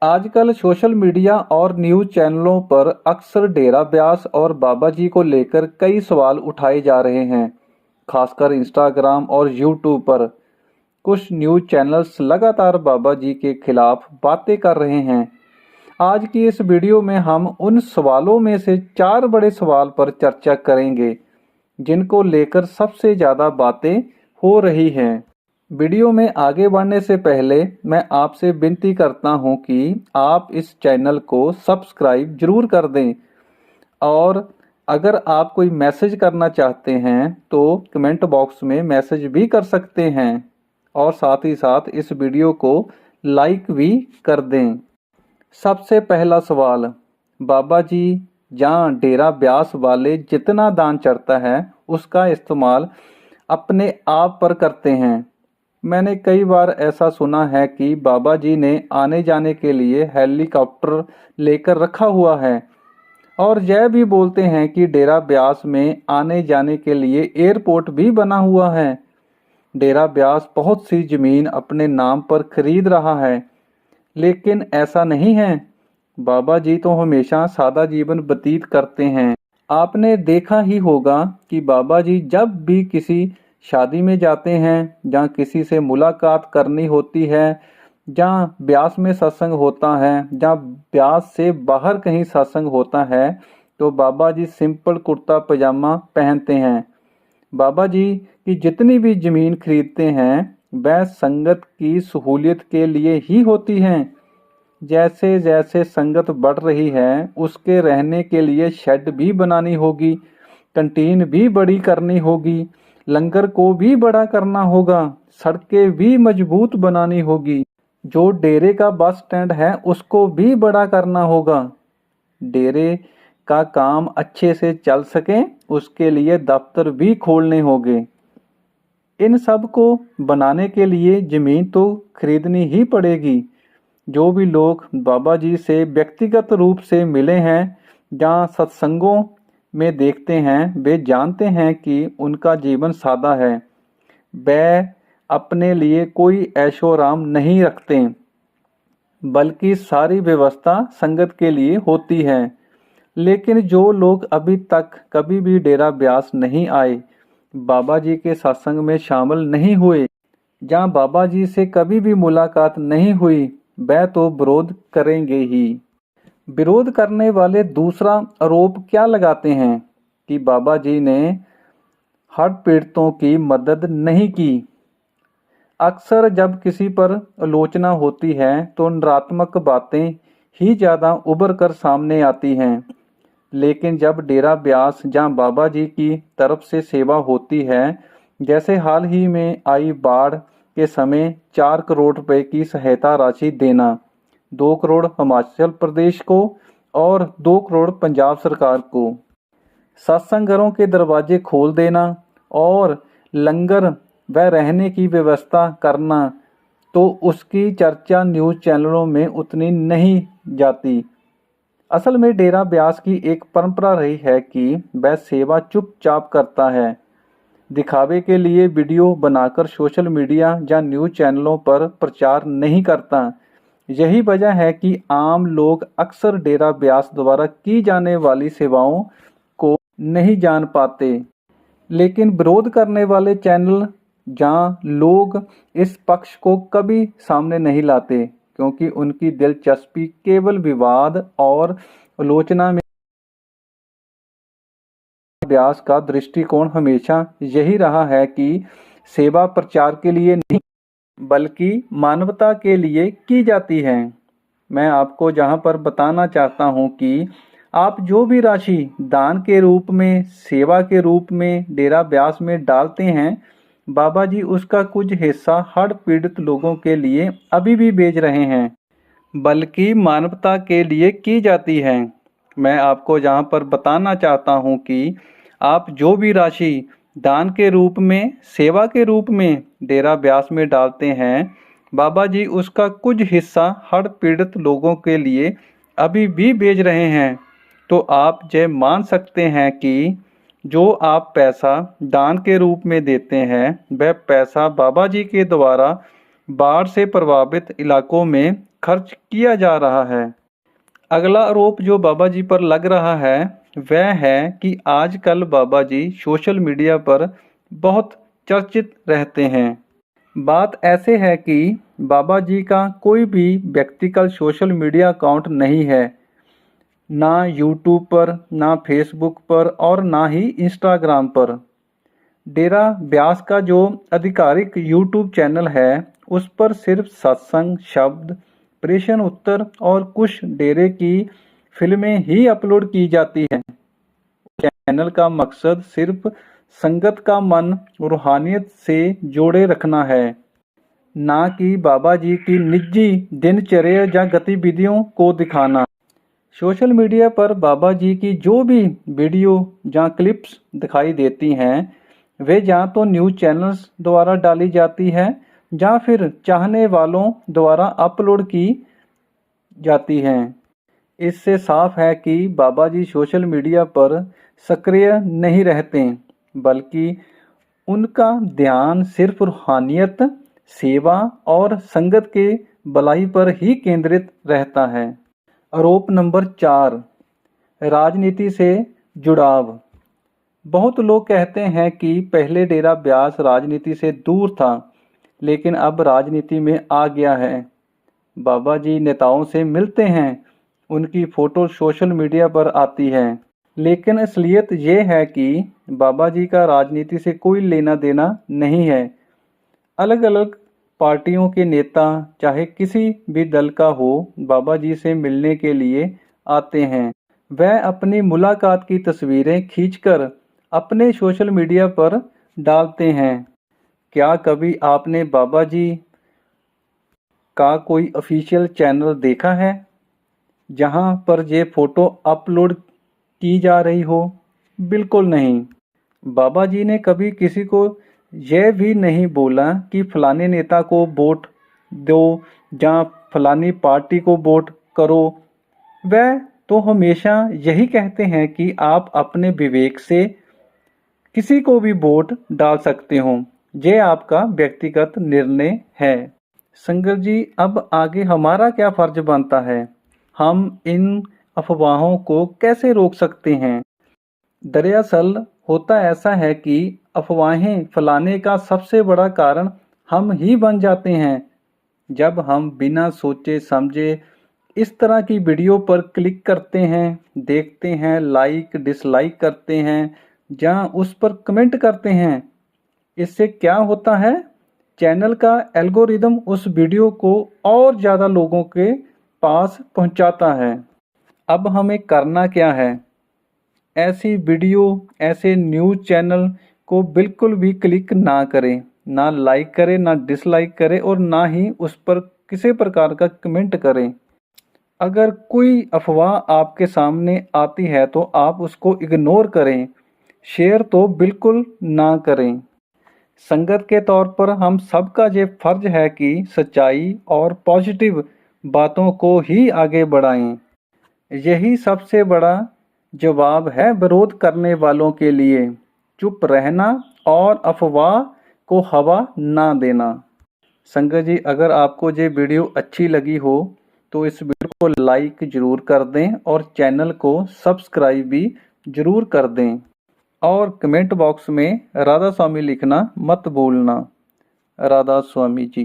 आजकल social media और news चैनलों पर अक्सर डेरा ब्यास और बाबा जी को लेकर कई सवाल उठाए जा रहे हैं। खासकर इंस्टाग्राम और यूट्यूब पर कुछ न्यूज़ चैनल्स लगातार बाबा जी के खिलाफ बातें कर रहे हैं। आज की इस वीडियो में हम उन सवालों में से 4 बड़े सवाल पर चर्चा करेंगे जिनको लेकर सबसे ज़्यादा बातें हो रही हैं। वीडियो में आगे बढ़ने से पहले मैं आपसे विनती करता हूं कि आप इस चैनल को सब्सक्राइब जरूर कर दें और अगर आप कोई मैसेज करना चाहते हैं तो कमेंट बॉक्स में मैसेज भी कर सकते हैं और साथ ही साथ इस वीडियो को लाइक भी कर दें। सबसे पहला सवाल, बाबा जी जहाँ डेरा ब्यास वाले जितना दान चढ़ता है उसका इस्तेमाल अपने आप पर करते हैं। मैंने कई बार ऐसा सुना है कि बाबा जी ने आने जाने के लिए हेलीकॉप्टर लेकर रखा हुआ है और यह भी बोलते हैं कि डेरा ब्यास में आने जाने के लिए एयरपोर्ट भी बना हुआ है। डेरा ब्यास बहुत सी जमीन अपने नाम पर खरीद रहा है, लेकिन ऐसा नहीं है। बाबा जी तो हमेशा सादा जीवन व्यतीत करते हैं। आपने देखा ही होगा कि बाबा जी जब भी किसी शादी में जाते हैं, जहाँ किसी से मुलाकात करनी होती है, जहाँ ब्यास में सत्संग होता है, जहाँ ब्यास से बाहर कहीं सत्संग होता है, तो बाबा जी सिंपल कुर्ता पजामा पहनते हैं। बाबा जी की जितनी भी जमीन खरीदते हैं वह संगत की सहूलियत के लिए ही होती हैं। जैसे जैसे संगत बढ़ रही है उसके रहने के लिए शेड भी बनानी होगी, कंटीन भी बड़ी करनी होगी, लंगर को भी बड़ा करना होगा, सड़कें भी मजबूत बनानी होगी, जो डेरे का बस स्टैंड है उसको भी बड़ा करना होगा। डेरे का काम अच्छे से चल सके उसके लिए दफ्तर भी खोलने होंगे। इन सब को बनाने के लिए जमीन तो खरीदनी ही पड़ेगी। जो भी लोग बाबा जी से व्यक्तिगत रूप से मिले हैं, जहाँ सत्संगों में देखते हैं, वे जानते हैं कि उनका जीवन सादा है। वह अपने लिए कोई ऐशोआराम नहीं रखते, बल्कि सारी व्यवस्था संगत के लिए होती है। लेकिन जो लोग अभी तक कभी भी डेरा ब्यास नहीं आए, बाबा जी के सत्संग में शामिल नहीं हुए, जहाँ बाबा जी से कभी भी मुलाकात नहीं हुई, वह तो विरोध करेंगे ही। विरोध करने वाले दूसरा आरोप क्या लगाते हैं कि बाबा जी ने हड़ पीड़ितों की मदद नहीं की। अक्सर जब किसी पर आलोचना होती है तो नकारात्मक बातें ही ज़्यादा उभर कर सामने आती हैं, लेकिन जब डेरा ब्यास जहाँ बाबा जी की तरफ से सेवा होती है, जैसे हाल ही में आई बाढ़ के समय 4 करोड़ रुपए की सहायता राशि देना, 2 करोड़ हिमाचल प्रदेश को और 2 करोड़ पंजाब सरकार को, सत्संग घरों के दरवाजे खोल देना और लंगर व रहने की व्यवस्था करना, तो उसकी चर्चा न्यूज़ चैनलों में उतनी नहीं जाती। असल में डेरा ब्यास की एक परंपरा रही है कि वह सेवा चुपचाप करता है, दिखावे के लिए वीडियो बनाकर सोशल मीडिया या न्यूज़ चैनलों पर प्रचार नहीं करता। यही वजह है कि आम लोग अक्सर डेरा ब्यास द्वारा की जाने वाली सेवाओं को नहीं जान पाते। लेकिन विरोध करने वाले चैनल जहाँ लोग इस पक्ष को कभी सामने नहीं लाते, क्योंकि उनकी दिलचस्पी केवल विवाद और आलोचना में। व्यास का दृष्टिकोण हमेशा यही रहा है कि सेवा प्रचार के लिए नहीं बल्कि मानवता के लिए की जाती है। मैं आपको जहां पर बताना चाहता हूं कि आप जो भी राशि दान के रूप में, सेवा के रूप में डेरा ब्यास में डालते हैं, बाबा जी उसका कुछ हिस्सा हड़ पीड़ित लोगों के लिए अभी भी भेज रहे हैं, बल्कि मानवता के लिए की जाती है। मैं आपको जहां पर बताना चाहता हूं कि आप जो भी राशि दान के रूप में, सेवा के रूप में डेरा ब्यास में डालते हैं, बाबा जी उसका कुछ हिस्सा हड़ पीड़ित लोगों के लिए अभी भी भेज रहे हैं। तो आप ये मान सकते हैं कि जो आप पैसा दान के रूप में देते हैं, वह पैसा बाबा जी के द्वारा बाढ़ से प्रभावित इलाकों में खर्च किया जा रहा है। अगला आरोप जो बाबा जी पर लग रहा है वह है कि आजकल बाबा जी सोशल मीडिया पर बहुत चर्चित रहते हैं। बात ऐसे है कि बाबा जी का कोई भी व्यक्तिगत सोशल मीडिया अकाउंट नहीं है, ना यूट्यूब पर, ना फेसबुक पर और ना ही इंस्टाग्राम पर। डेरा ब्यास का जो आधिकारिक यूट्यूब चैनल है उस पर सिर्फ सत्संग, शब्द, प्रश्न उत्तर और कुछ डेरे की फिल्में ही अपलोड की जाती हैं। चैनल का मकसद सिर्फ संगत का मन रूहानियत से जोड़े रखना है, ना कि बाबा जी की निजी दिनचर्या या गतिविधियों को दिखाना। सोशल मीडिया पर बाबा जी की जो भी वीडियो या क्लिप्स दिखाई देती हैं वे या तो न्यूज़ चैनल्स द्वारा डाली जाती है या फिर चाहने वालों द्वारा अपलोड की जाती हैं। इससे साफ है कि बाबा जी सोशल मीडिया पर सक्रिय नहीं रहते, बल्कि उनका ध्यान सिर्फ रूहानियत, सेवा और संगत के भलाई पर ही केंद्रित रहता है। आरोप नंबर 4, राजनीति से जुड़ाव। बहुत लोग कहते हैं कि पहले डेरा ब्यास राजनीति से दूर था, लेकिन अब राजनीति में आ गया है। बाबा जी नेताओं से मिलते हैं, उनकी फ़ोटो सोशल मीडिया पर आती है, लेकिन असलियत ये है कि बाबा जी का राजनीति से कोई लेना देना नहीं है। अलग अलग पार्टियों के नेता चाहे किसी भी दल का हो, बाबा जी से मिलने के लिए आते हैं। वह अपनी मुलाकात की तस्वीरें खींचकर अपने सोशल मीडिया पर डालते हैं। क्या कभी आपने बाबा जी का कोई ऑफिशियल चैनल देखा है जहां पर ये फ़ोटो अपलोड की जा रही हो? बिल्कुल नहीं। बाबा जी ने कभी किसी को यह भी नहीं बोला कि फलाने नेता को वोट दो या फलानी पार्टी को वोट करो। वह तो हमेशा यही कहते हैं कि आप अपने विवेक से किसी को भी वोट डाल सकते हो, ये आपका व्यक्तिगत निर्णय है। संगत जी, अब आगे हमारा क्या फर्ज बनता है? हम इन अफवाहों को कैसे रोक सकते हैं? दरअसल होता ऐसा है कि अफवाहें फैलाने का सबसे बड़ा कारण हम ही बन जाते हैं। जब हम बिना सोचे समझे इस तरह की वीडियो पर क्लिक करते हैं, देखते हैं, लाइक डिसलाइक करते हैं या उस पर कमेंट करते हैं, इससे क्या होता है? चैनल का एल्गोरिदम उस वीडियो को और ज़्यादा लोगों के पास पहुंचाता है। अब हमें करना क्या है? ऐसी वीडियो, ऐसे न्यूज़ चैनल को बिल्कुल भी क्लिक ना करें, ना लाइक करें, ना डिसलाइक करें और ना ही उस पर किसी प्रकार का कमेंट करें। अगर कोई अफवाह आपके सामने आती है तो आप उसको इग्नोर करें, शेयर तो बिल्कुल ना करें। संगत के तौर पर हम सबका ये फर्ज है कि सच्चाई और पॉजिटिव बातों को ही आगे बढ़ाएं। यही सबसे बड़ा जवाब है विरोध करने वालों के लिए, चुप रहना और अफवाह को हवा ना देना। संगत जी, अगर आपको ये वीडियो अच्छी लगी हो तो इस वीडियो को लाइक ज़रूर कर दें और चैनल को सब्सक्राइब भी ज़रूर कर दें और कमेंट बॉक्स में राधा स्वामी लिखना मत भूलना। राधा स्वामी जी।